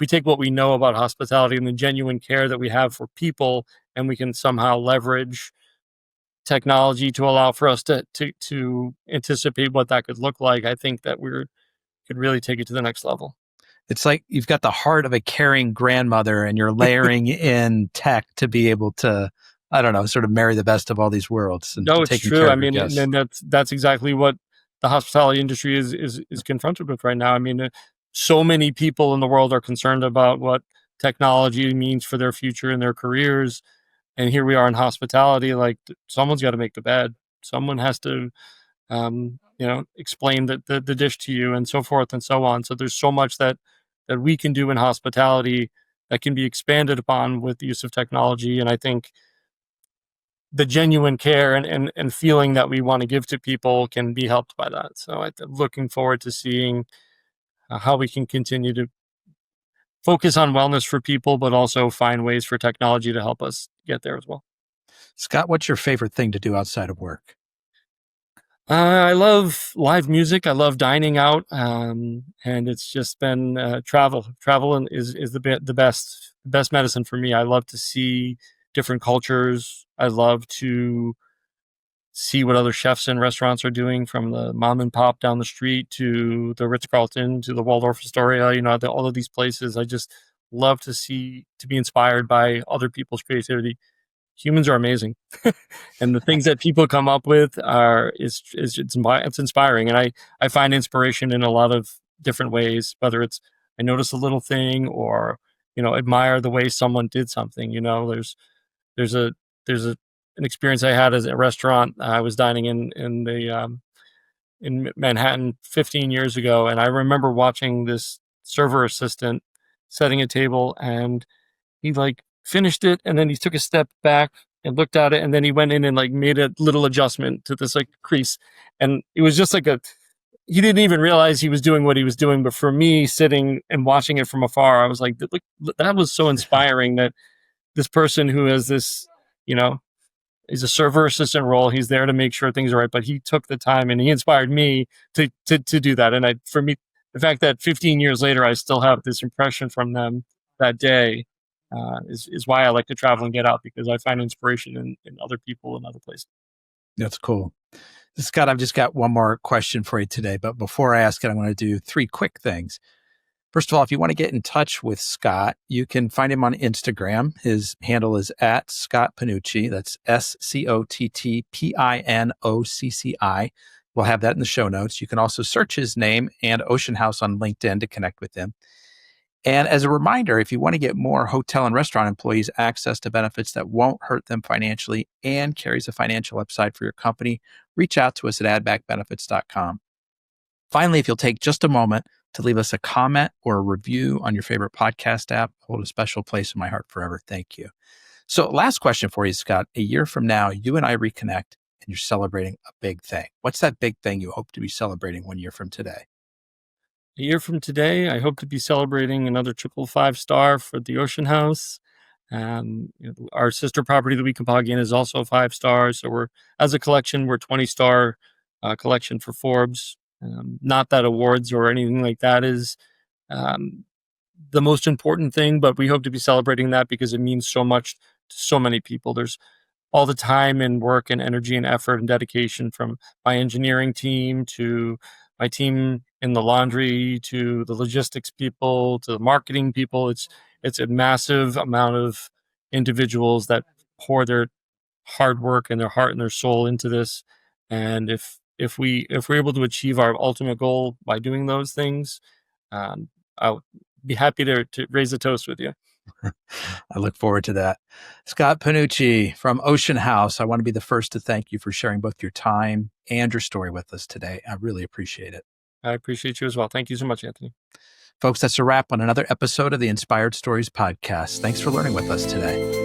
take what we know about hospitality and the genuine care that we have for people, and we can somehow leverage technology to allow for us to anticipate what that could look like, I think that could really take it to the next level. It's like you've got the heart of a caring grandmother and you're layering in tech to be able to, I don't know, sort of marry the best of all these worlds. And no, it's taking true. care I of your mean, guests. and that's exactly what the hospitality industry is confronted with right now. I mean, so many people in the world are concerned about what technology means for their future and their careers. And here we are in hospitality, like someone's got to make the bed. Someone has to, explain the dish to you and so forth and so on. So there's so much that we can do in hospitality that can be expanded upon with the use of technology. And I think the genuine care and feeling that we want to give to people can be helped by that. So I'm looking forward to seeing how we can continue to focus on wellness for people, but also find ways for technology to help us get there as well. Scott, what's your favorite thing to do outside of work? I love live music. I love dining out, and it's just been travel. Travel is the best medicine for me. I love to see different cultures. I love to see what other chefs and restaurants are doing, from the mom and pop down the street to the Ritz-Carlton to the Waldorf Astoria. All of these places. I just love to be inspired by other people's creativity. Humans are amazing. And the things that people come up with it's inspiring. And I find inspiration in a lot of different ways, whether it's I notice a little thing or, admire the way someone did something. There's a, there's an experience I had as a restaurant. I was dining in Manhattan 15 years ago. And I remember watching this server assistant setting a table, and he finished it, and then he took a step back and looked at it, and then he went in and made a little adjustment to this crease, and it was just he didn't even realize he was doing what he was doing. But for me, sitting and watching it from afar, I was like, look, that was so inspiring that this person who has this, is a server assistant role. He's there to make sure things are right, but he took the time and he inspired me to do that. And for me, the fact that 15 years later, I still have this impression from them that day is why I like to travel and get out, because I find inspiration in other people and other places. That's cool. Scott, I've just got one more question for you today, but before I ask it, I want to do 3 quick things. First of all, if you want to get in touch with Scott, you can find him on Instagram. His handle is at Scott Pinocci. That's SCOTTPINOCCI. We'll have that in the show notes. You can also search his name and Ocean House on LinkedIn to connect with him. And as a reminder, if you want to get more hotel and restaurant employees access to benefits that won't hurt them financially and carries a financial upside for your company, reach out to us at addbackbenefits.com. Finally, if you'll take just a moment to leave us a comment or a review on your favorite podcast app, hold a special place in my heart forever. Thank you. So last question for you, Scott. A year from now, you and I reconnect and you're celebrating a big thing. What's that big thing you hope to be celebrating 1 year from today? A year from today, I hope to be celebrating another triple 5-star for the Ocean House. Our sister property, the Weekapagan, is also 5 stars. So as a collection, we're 20-star collection for Forbes. Not that awards or anything like that is the most important thing, but we hope to be celebrating that because it means so much to so many people. There's all the time and work and energy and effort and dedication from my engineering team to my team in the laundry to the logistics people to the marketing people. It's a massive amount of individuals that pour their hard work and their heart and their soul into this. And if we're able to achieve our ultimate goal by doing those things, be happy to raise a toast with you. I look forward to that. Scott Pinocci from Ocean House, I want to be the first to thank you for sharing both your time and your story with us today. I really appreciate it. I appreciate you as well. Thank you so much, Anthony. Folks, that's a wrap on another episode of the Inspired Stories podcast. Thanks for learning with us today.